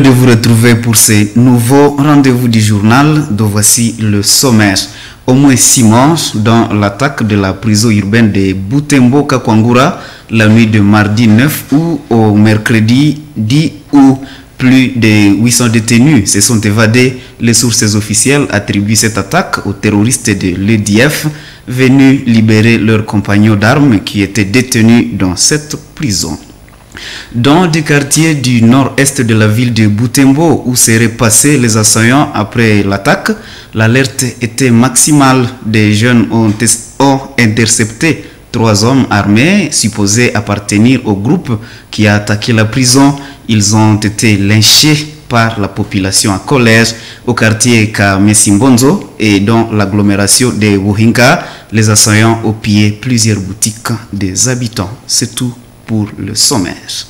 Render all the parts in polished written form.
de vous retrouver pour ce nouveau rendez-vous du journal dont voici le sommaire. Au moins 6 morts dans l'attaque de la prison urbaine de Butembo Kakwangura la nuit de mardi 9 août au mercredi 10 août. Plus de 800 détenus se sont évadés. Les sources officielles attribuent cette attaque aux terroristes de l'EDF venus libérer leurs compagnons d'armes qui étaient détenus dans cette prison. Dans des quartiers du nord-est de la ville de Butembo où seraient passés les assaillants après l'attaque, l'alerte était maximale. Des jeunes ont intercepté 3 hommes armés supposés appartenir au groupe qui a attaqué la prison. Ils ont été lynchés par la population en colère au quartier Kamesimbonzo et dans l'agglomération de Wuhinga. Les assaillants ont pillé plusieurs boutiques des habitants. C'est tout pour le sommaire.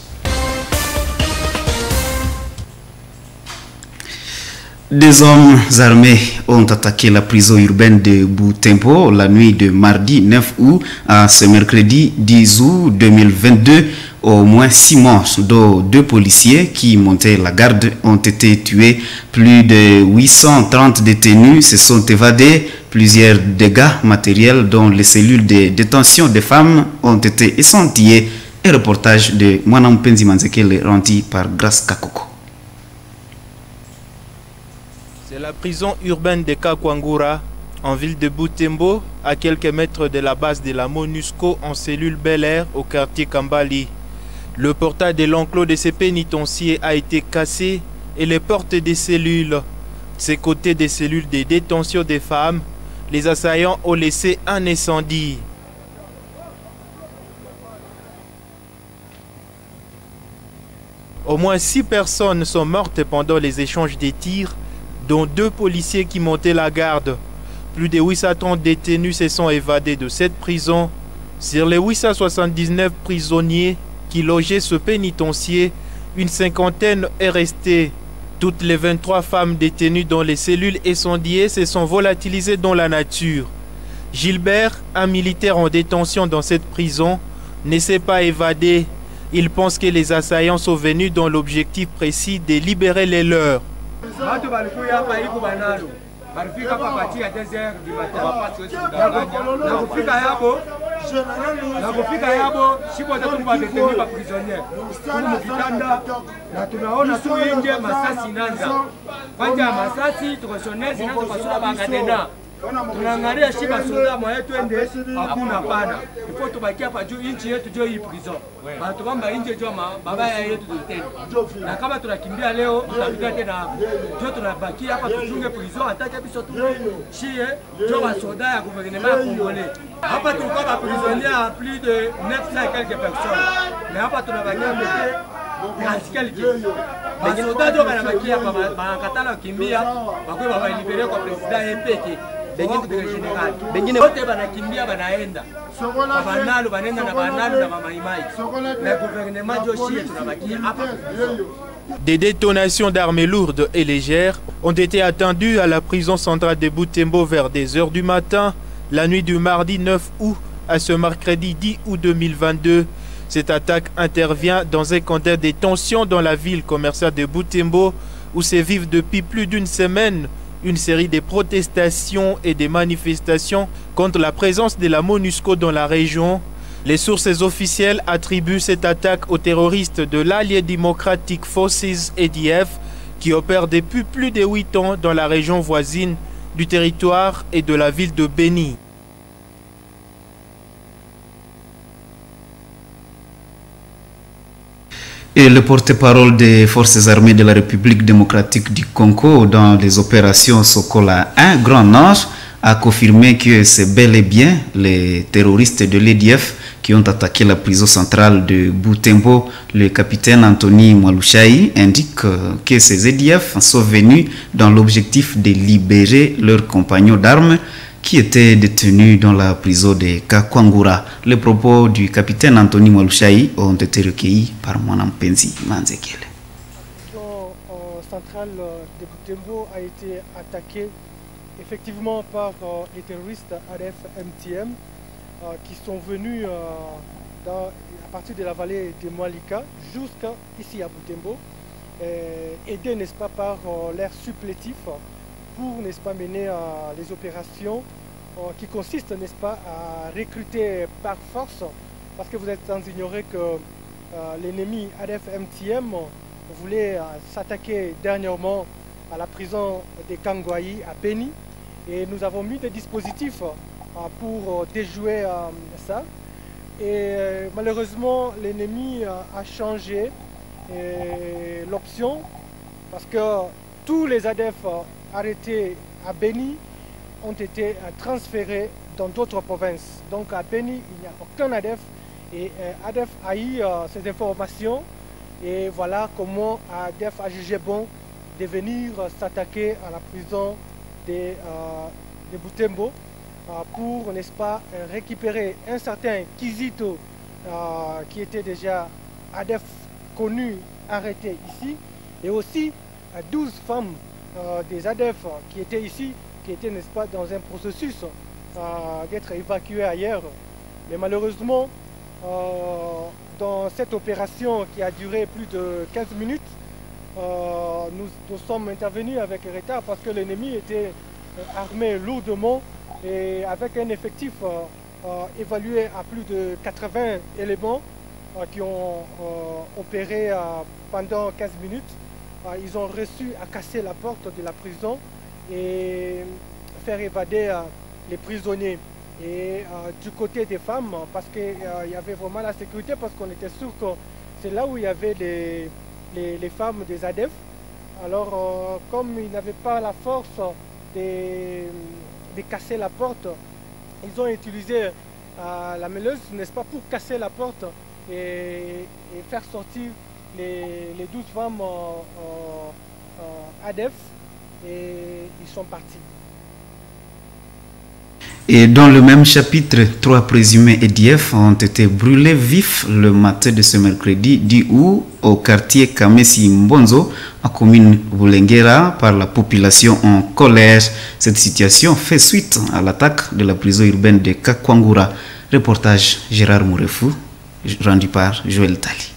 Des hommes armés ont attaqué la prison urbaine de Butembo la nuit de mardi 9 août à ce mercredi 10 août 2022. Au moins 6 morts, dont 2 policiers qui montaient la garde, ont été tués. Plus de 830 détenus se sont évadés. Plusieurs dégâts matériels dont les cellules de détention des femmes ont été échantillées. Un reportage de Mwanam Penzi Manzekele rendu par Grace Kakoko. C'est la prison urbaine de Kakwangura, en ville de Butembo, à quelques mètres de la base de la MONUSCO en cellule Bel Air au quartier Kambali. Le portail de l'enclos de ces pénitenciers a été cassé et les portes des cellules, ces côtés des cellules de détention des femmes, les assaillants ont laissé un incendie. Au moins 6 personnes sont mortes pendant les échanges des tirs, dont 2 policiers qui montaient la garde. Plus de 830 détenus se sont évadés de cette prison. Sur les 879 prisonniers qui logeaient ce pénitencier, une cinquantaine est restée. Toutes les 23 femmes détenues dans les cellules incendiées se sont volatilisées dans la nature. Gilbert, un militaire en détention dans cette prison, ne s'est pas évadé. Il pense que les assaillants sont venus dans l'objectif précis de libérer les leurs. Barifika hapa partir ya 2h du matin na kufika yabo shipo zetu kwa detenu kwa prisonnier tukitanda na tunaona tu nje masasi inaanza kwanja masasi tukashonezi inaanza kwa sura bangadena tunaangalia shiba soda mwa twende hakuna pana ipo tubaki hapa juu inchi yetu jo hii prison watu kwamba nje jo baba yetu tutende na kama tunakimbia leo tutapiga tena jo tunabaki hapa tuchunge prison atake biso tu chie jo wa soda ya gouvernement congolais hapa tulikuwa ba prisonniers plus de 900 et quelques personnes mais hapa tunabaki mete askari mais soda jo kana baki hapa bakatala kimbia bakwe baba libere kwa president mpeke bengine wote banakimbia banaenda banalo banenda na banalo na mamaimai na gouvernement joshie tunabaki hapa. Des détonations d'armes lourdes et légères ont été attendues à la prison centrale de Butembo vers des heures du matin, la nuit du mardi 9 août à ce mercredi 10 août 2022. Cette attaque intervient dans un contexte de tensions dans la ville commerciale de Butembo où se vivent depuis plus d'une semaine une série de protestations et de manifestations contre la présence de la MONUSCO dans la région. Les sources officielles attribuent cette attaque aux terroristes de l'Allied Democratic Forces ADF qui opèrent depuis plus de 8 ans dans la région voisine du territoire et de la ville de Beni. Et le porte-parole des forces armées de la République démocratique du Congo dans les opérations Sokola 1 Grand Nord a confirmé que c'est bel et bien les terroristes de l'EDF qui ont attaqué la prison centrale de Butembo. Le capitaine Anthony Mwalushai indique que ces EDF sont venus dans l'objectif de libérer leurs compagnons d'armes qui étaient détenus dans la prison de Kakwangura. Les propos du capitaine Anthony Mwalushai ont été recueillis par Mwanam Penzi Manzekele. La prison centrale de Butembo a été attaquée effectivement par les terroristes ADF-MTM qui sont venus à partir de la vallée de Mwalika jusqu'à ici à Butembo. aidés, n'est-ce pas, par l'air supplétif pour, n'est-ce pas, mener les opérations qui consistent, n'est-ce pas, à recruter par force, parce que vous êtes sans ignorer que l'ennemi ADF-MTM voulait s'attaquer dernièrement à la prison de Kangwayi à Beni, et nous avons mis des dispositifs pour déjouer ça. Et malheureusement, l'ennemi a changé l'option, parce que tous les ADF arrêtés à Beni ont été transférés dans d'autres provinces. Donc à Beni, il n'y a aucun ADF, et ADF a eu ces informations, et voilà comment ADF a jugé bon de venir s'attaquer à la prison de Butembo pour, n'est-ce pas, récupérer un certain Kizito qui était déjà ADF connu, arrêté ici, et aussi 12 femmes des ADF qui étaient ici, qui étaient, n'est-ce pas, dans un processus d'être évacuées ailleurs. Mais malheureusement, dans cette opération qui a duré plus de 15 minutes, nous sommes intervenus avec retard parce que l'ennemi était armé lourdement et avec un effectif évalué à plus de 80 éléments qui ont opéré pendant 15 minutes. Ils ont réussi à casser la porte de la prison et faire évader les prisonniers. Et du côté des femmes, parce qu'il y avait vraiment la sécurité, parce qu'on était sûr que c'est là où il y avait les femmes des ADF. Alors, comme ils n'avaient pas la force de casser la porte, ils ont utilisé la mêleuse, n'est-ce pas, pour casser la porte et faire sortir les 12 femmes ADF, et ils sont partis. Et dans le même chapitre, 3 présumés EDF ont été brûlés vifs le matin de ce mercredi 10 août au quartier Kamesi Mbonzo, en commune Boulengera, par la population en colère. Cette situation fait suite à l'attaque de la prison urbaine de Kakwangura. Reportage Gérard Mourefou, rendu par Joël Tali.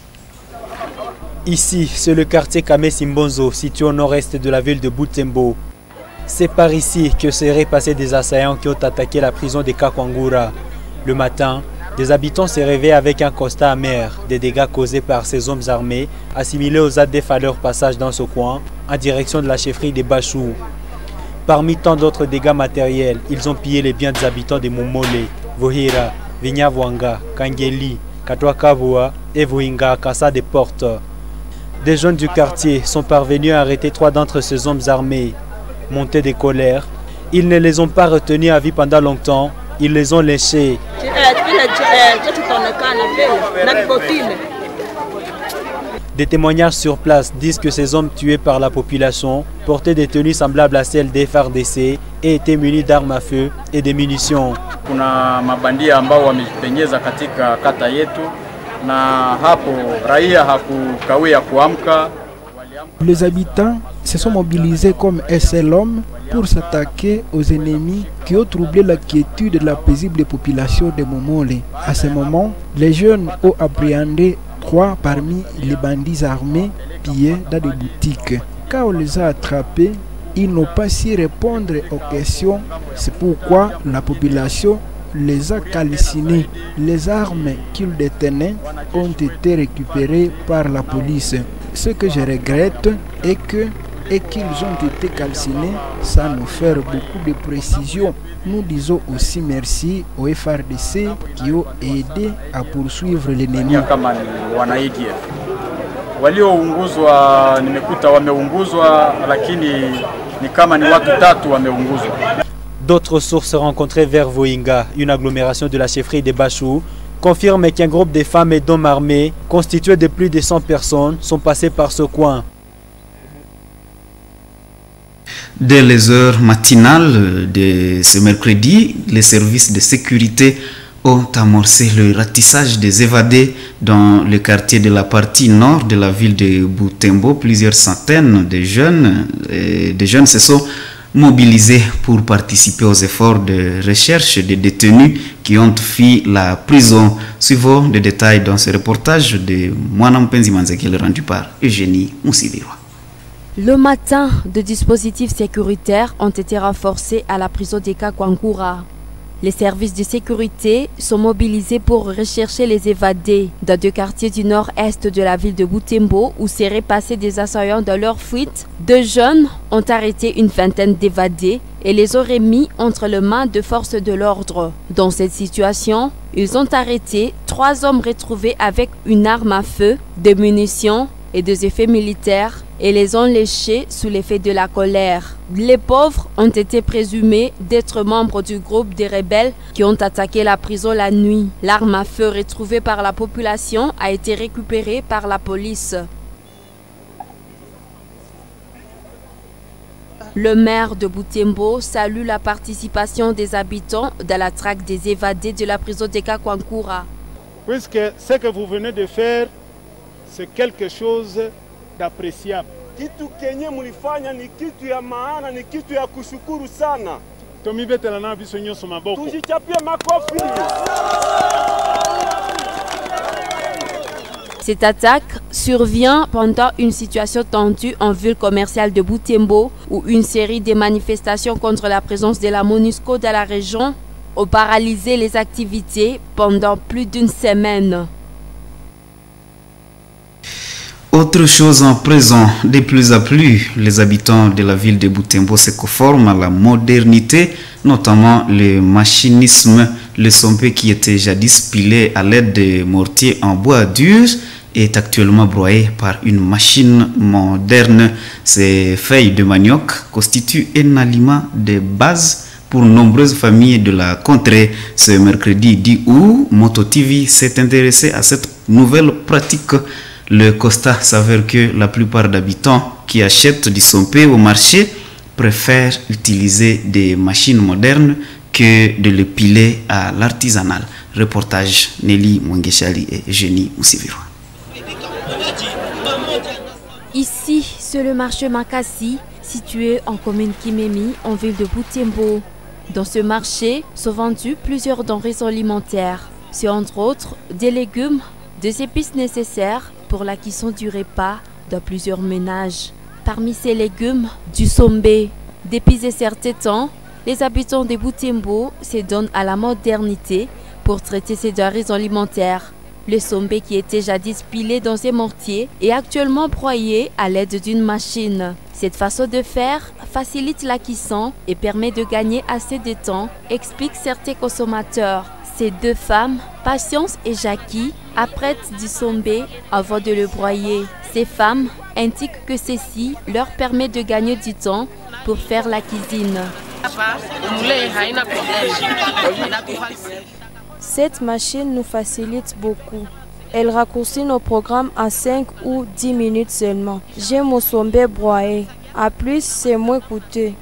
Ici, c'est le quartier Kamesi Mbonzo, situé au nord-est de la ville de Butembo. C'est par ici que seraient passés des assaillants qui ont attaqué la prison de Kakwangura. Le matin, des habitants se réveillent avec un constat amer des dégâts causés par ces hommes armés assimilés aux ADF à leur passage dans ce coin en direction de la chefferie des Bachou. Parmi tant d'autres dégâts matériels, ils ont pillé les biens des habitants de Momole, Vohira, Vinyavwanga, Kangeli, Katwakavua et Vohinga, Kassa des Portes. Des jeunes du quartier sont parvenus à arrêter 3 d'entre ces hommes armés. Montés de colère, ils ne les ont pas retenus à vie pendant longtemps, ils les ont léchés. Des témoignages sur place disent que ces hommes tués par la population portaient des tenues semblables à celles des FARDC et étaient munis d'armes à feu et de munitions. Kuna mabandia ambao wamejipenyeza katika kata yetu na hapo raia hakukawia kuamka. Les habitants se sont mobilisés comme un seul homme pour s'attaquer aux ennemis qui ont troublé la quiétude de la paisible population de Momole. À ce moment, les jeunes ont appréhendé 3 parmi les bandits armés pillés dans des boutiques. Quand on les a attrapés, ils n'ont pas su répondre aux questions. C'est pourquoi la population les a calcinés. Les armes qu'ils détenaient ont été récupérées par la police. Ce que je regrette est qu'ils ont été calcinés sans nous faire beaucoup de précisions. Nous disons aussi merci aux FARDC qui ont aidé à poursuivre l'ennemi. Waliounguzwa nimekuta wameunguzwa, lakini ni kama ni watu 3 wameunguzwa. D'autres sources rencontrées vers Vohinga, une agglomération de la chefferie des Bachou, confirment qu'un groupe de femmes et d'hommes armés, constitué de plus de 100 personnes, sont passés par ce coin. Dès les heures matinales de ce mercredi, les services de sécurité ont amorcé le ratissage des évadés dans le quartier de la partie nord de la ville de Butembo. Plusieurs centaines de jeunes se sont mobilisés pour participer aux efforts de recherche des détenus qui ont fui la prison. Suivons les détails dans ce reportage de Mwanam Penzimanzekele rendu par Eugénie Moussivirwa. Le matin, des dispositifs sécuritaires ont été renforcés à la prison de Kakwangoura. Les services de sécurité sont mobilisés pour rechercher les évadés dans deux quartiers du nord-est de la ville de Butembo où seraient passés des assaillants dans leur fuite. 2 jeunes ont arrêté une vingtaine d'évadés et les auraient mis entre les mains de forces de l'ordre. Dans cette situation, ils ont arrêté 3 hommes retrouvés avec une arme à feu, des munitions et des effets militaires et les ont léchés sous l'effet de la colère. Les pauvres ont été présumés d'être membres du groupe des rebelles qui ont attaqué la prison la nuit. L'arme à feu retrouvée par la population a été récupérée par la police. Le maire de Butembo salue la participation des habitants dans la traque des évadés de la prison de Kakwangoura. Puisque ce que vous venez de faire, c'est quelque chose d'appréciable. Kitu kenye mulifanya ni kitu ya maana, ni kitu ya kushukuru sana. Tomibetela na biso nyonso maboko. Tujichapie makofi. Cette attaque survient pendant une situation tendue en ville commerciale de Butembo où une série de manifestations contre la présence de la MONUSCO dans la région ont paralysé les activités pendant plus d'une semaine. Autre chose en présent, de plus en plus, les habitants de la ville de Butembo se conforment à la modernité, notamment le machinisme. Le sompé qui était jadis pilé à l'aide de mortiers en bois dur est actuellement broyé par une machine moderne. Ces feuilles de manioc constituent un aliment de base pour nombreuses familles de la contrée. Ce mercredi 10 août, Moto TV s'est intéressé à cette nouvelle pratique. Le constat s'avère que la plupart d'habitants qui achètent du sompé au marché préfèrent utiliser des machines modernes que de le piler à l'artisanal. Reportage Nelly Mwengeshali et Eugénie Moussivirwa. Ici, c'est le marché Makassi, situé en commune Kimemi, en ville de Butembo. Dans ce marché sont vendus plusieurs denrées alimentaires. C'est entre autres des légumes, des épices nécessaires pour la cuisson du repas dans plusieurs ménages. Parmi ces légumes, du sombé. Depuis un certain temps, les habitants de Butembo se donnent à la modernité pour traiter ces denrées alimentaires. Le sombé qui était jadis pilé dans un mortier est actuellement broyé à l'aide d'une machine. Cette façon de faire facilite la cuisson et permet de gagner assez de temps, expliquent certains consommateurs. Ces 2 femmes, Patience et Jackie, apprêtent du sombé avant de le broyer. Ces femmes indiquent que ceci leur permet de gagner du temps pour faire la cuisine. Cette machine nous facilite beaucoup. Elle raccourcit nos programmes à 5 ou 10 minutes seulement. J'ai mon sombé broyé. À plus, c'est moins coûteux.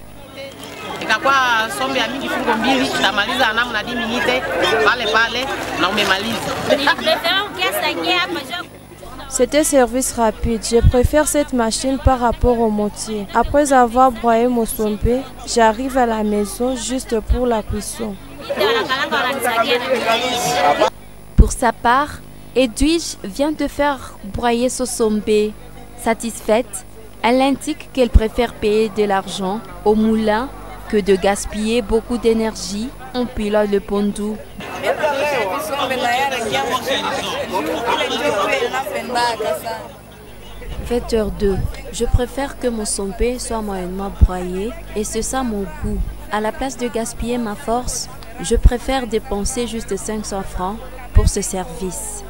C'est un service rapide. Je préfère cette machine par rapport au mortier. Après avoir broyé mon sombé, j'arrive à la maison juste pour la cuisson. Pour sa part, Edwige vient de faire broyer son sombé. Satisfaite, elle indique qu'elle préfère payer de l'argent au moulin que de gaspiller beaucoup d'énergie en pilant le pondou. 20h02. Je préfère que mon sombé soit moyennement broyé et c'est ça mon goût. À la place de gaspiller ma force, je préfère dépenser juste 500 francs pour ce service.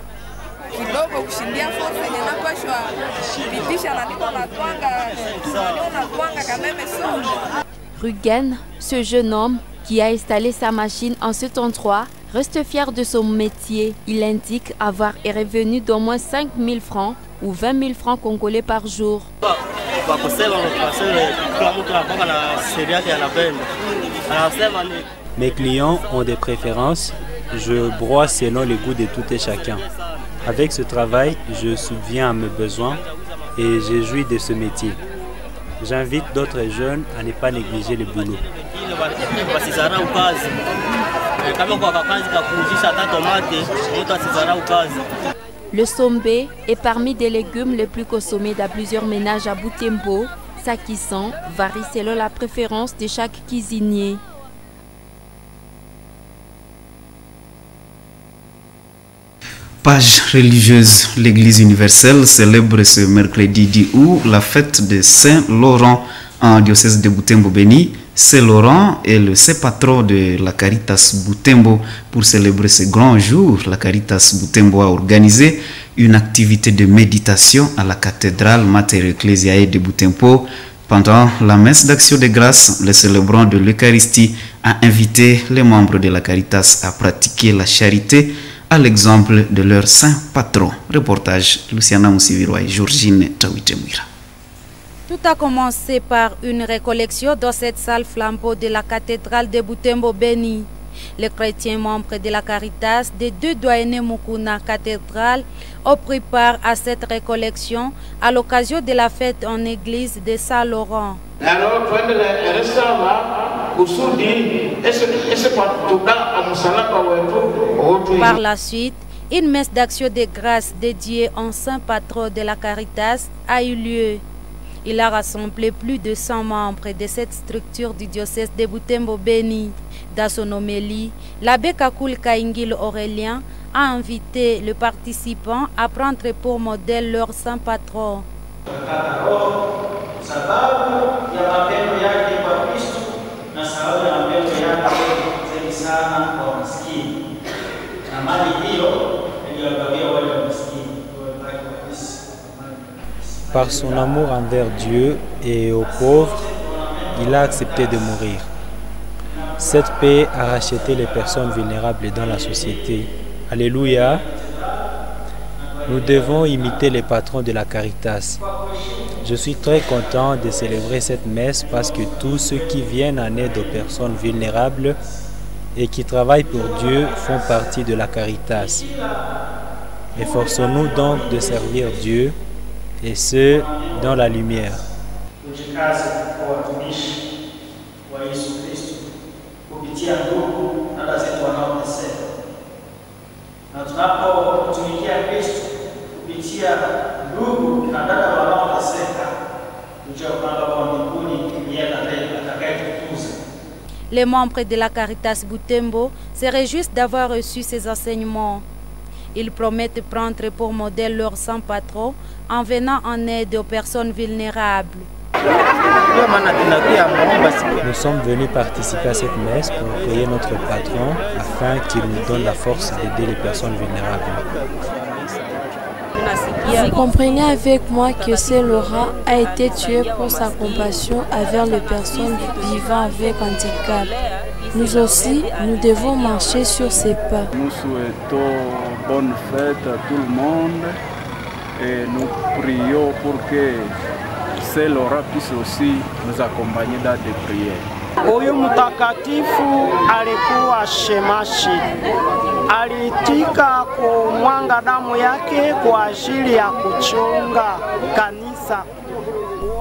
Rugen, ce jeune homme qui a installé sa machine en cet endroit, reste fier de son métier. Il indique avoir un revenu d'au moins 5 000 francs ou 20 000 francs congolais par jour. Mes clients ont des préférences. Je broie selon les goûts de tout et chacun. Avec ce travail, je subviens à mes besoins et je jouis de ce métier. J'invite d'autres jeunes à ne pas négliger le boulot. Le sombé est parmi des légumes les plus consommés dans plusieurs ménages à Butembo. Sa cuisson varie selon la préférence de chaque cuisinier. Page religieuse, l'Église universelle célèbre ce mercredi 10 août la fête de Saint-Laurent en diocèse de Butembo-Beni. Saint-Laurent est le saint patron de la Caritas Butembo. Pour célébrer ce grand jour, la Caritas Butembo a organisé une activité de méditation à la cathédrale Mater Ecclesiae de Butembo. Pendant la messe d'action de grâce, le célébrant de l'Eucharistie a invité les membres de la Caritas à pratiquer la charité à l'exemple de leur saint patron. Reportage Luciana Moussiviroy et Georgine Tawitemouira. Tout a commencé par une récollection dans cette salle flambeau de la cathédrale de Butembo-Beni. Les chrétiens membres de la Caritas des deux doyennés Mukuna cathédrale ont pris part à cette récollection à l'occasion de la fête en église de Saint-Laurent. Par la suite, une messe d'action de grâce dédiée en saint patron de la Caritas a eu lieu. Il a rassemblé plus de 100 membres de cette structure du diocèse de Butembo-Beni. Dans son homélie, l'abbé Kakul Kaingil Aurélien a invité les participants à prendre pour modèle leur saint patron. Par son amour envers Dieu et aux pauvres, il a accepté de mourir. Cette paix a racheté les personnes vulnérables dans la société. Alléluia. Nous devons imiter les patrons de la Caritas. Je suis très content de célébrer cette messe parce que tous ceux qui viennent en aide aux personnes vulnérables et qui travaillent pour Dieu font partie de la Caritas. Efforçons-nous donc de servir Dieu et ce, dans la lumière. Les membres de la Caritas Butembo se réjouissent d'avoir reçu ces enseignements. Ils promettent prendre pour modèle leur saint patron en venant en aide aux personnes vulnérables. Nous sommes venus participer à cette messe pour prier notre patron afin qu'il nous donne la force d'aider les personnes vulnérables. Vous comprenez avec moi que Saint-Laurent a été tué pour sa compassion envers les personnes vivant avec handicap. Nous aussi, nous devons marcher sur ses pas. Nous souhaitons bonne fête à tout le monde et nous prions pour que Saint-Laurent puisse aussi nous accompagner dans des prières. Huyu mtakatifu alikuwa shemashi, aliitika kumwanga damu yake kwa ajili ya kuchunga kanisa.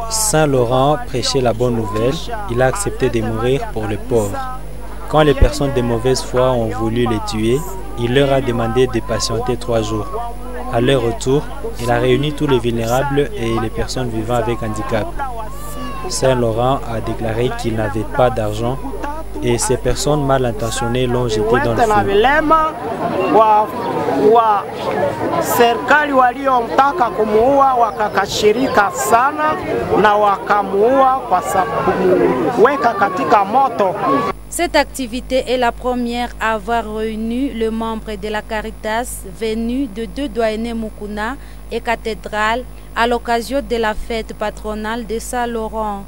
Saint Laurent prêchait la bonne nouvelle, il a accepté de mourir pour les pauvres. Quand les personnes de mauvaise foi ont voulu les tuer, il leur a demandé de patienter 3 jours. À leur retour, il a réuni tous les vulnérables et les personnes vivant avec handicap. Saint Laurent a déclaré qu'il n'avait pas d'argent et ces personnes mal intentionnées l'ont jeté dans le feu. Serikali waliomtaka kumuua wakakashirika sana na wakamuua kwa kumuweka katika moto. Cette activité est la première à avoir réuni le membre de la Caritas venus de 2 doyennés Mukuna et cathédrale à l'occasion de la fête patronale de Saint-Laurent.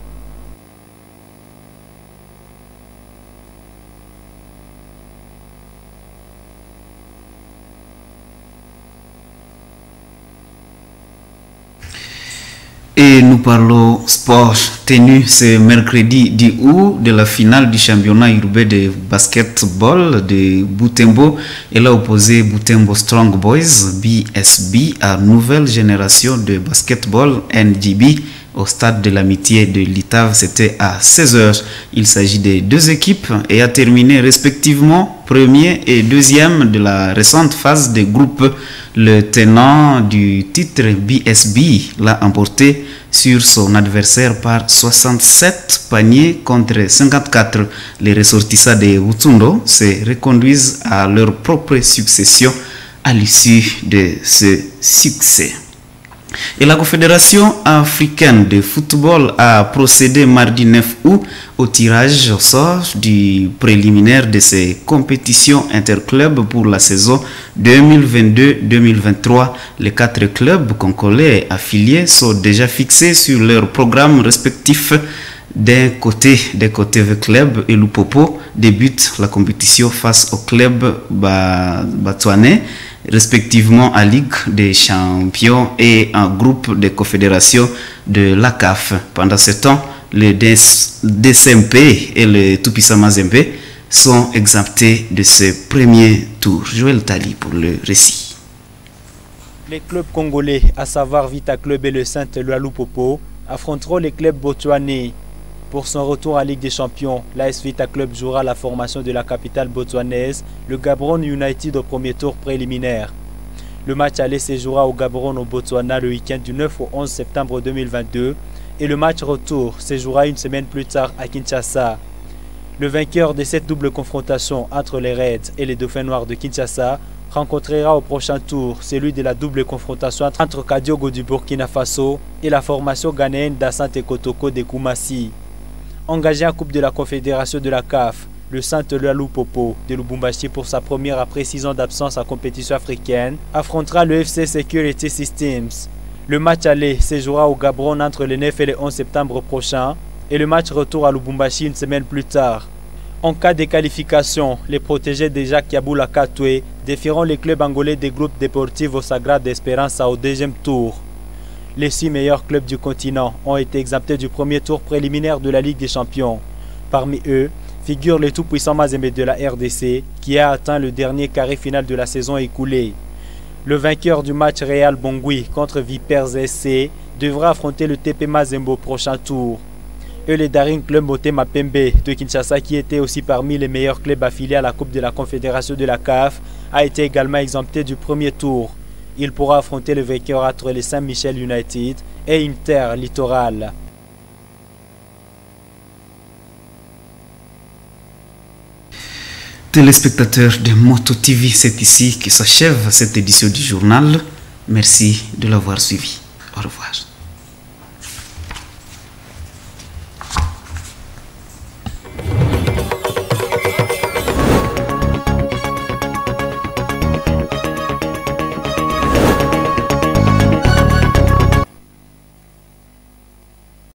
Et nous parlons sport tenu ce mercredi 10 août de la finale du championnat urbain de basketball de Butembo. Elle a opposé Butembo Strong Boys BSB à nouvelle génération de basketball NGB au stade de l'amitié de l'Itave. C'était à 16h. Il s'agit des deux équipes et a terminé respectivement premier et deuxième de la récente phase des groupes. Le tenant du titre BSB l'a emporté sur son adversaire par 67 paniers contre 54. Les ressortissants de Butsundo se reconduisent à leur propre succession à l'issue de ce succès. Et la Confédération africaine de football a procédé mardi 9 août au tirage au sort du préliminaire de ces compétitions interclubs pour la saison 2022-2023. Les 4 clubs congolais affiliés sont déjà fixés sur leurs programmes respectifs. D'un côté V Club et Lupopo débute la compétition face au club Batouanais, respectivement à Ligue des Champions et un groupe de confédération de la CAF. Pendant ce temps, le DSMP et le Tout-Puissant Mazembe sont exemptés de ce premier tour. Joël Tali pour le récit. Les clubs congolais, à savoir Vita Club et le Saint-Éloi Lupopo, affronteront les clubs botswanais. Pour son retour à Ligue des Champions, l'AS Vita Club jouera la formation de la capitale botswanaise, le Gaborone United au premier tour préliminaire. Le match aller se jouera au Gaborone au Botswana le week-end du 9 au 11 septembre 2022 et le match retour se jouera une semaine plus tard à Kinshasa. Le vainqueur de cette double confrontation entre les Reds et les Dauphins Noirs de Kinshasa rencontrera au prochain tour celui de la double confrontation entre Kadiogo du Burkina Faso et la formation ghanéenne d'Asante Kotoko de Koumassi. Engagé en Coupe de la Confédération de la CAF, le Saint-Éloi Lupopo de Lubumbashi pour sa première après 6 ans d'absence à compétition africaine affrontera le FC Security Systems. Le match aller se jouera au Gaborone entre le 9 et le 11 septembre prochain et le match retour à Lubumbashi une semaine plus tard. En cas de qualification, les protégés de Jacques Yaboula Katoué défieront les clubs angolais des groupes Deportivo Sagrada Esperança au deuxième tour. Les 6 meilleurs clubs du continent ont été exemptés du premier tour préliminaire de la Ligue des Champions. Parmi eux, figure le tout-puissant Mazembe de la RDC qui a atteint le dernier carré final de la saison écoulée. Le vainqueur du match Real Bangui contre Vipers SC devra affronter le TP Mazembe au prochain tour. Et le Daring Club Motema Pembe de Kinshasa, qui était aussi parmi les meilleurs clubs affiliés à la Coupe de la Confédération de la CAF, a été également exempté du premier tour. Il pourra affronter le vainqueur entre les Saint-Michel United et Inter Littoral. Téléspectateurs de Moto TV, c'est ici que s'achève cette édition du journal. Merci de l'avoir suivi. Au revoir.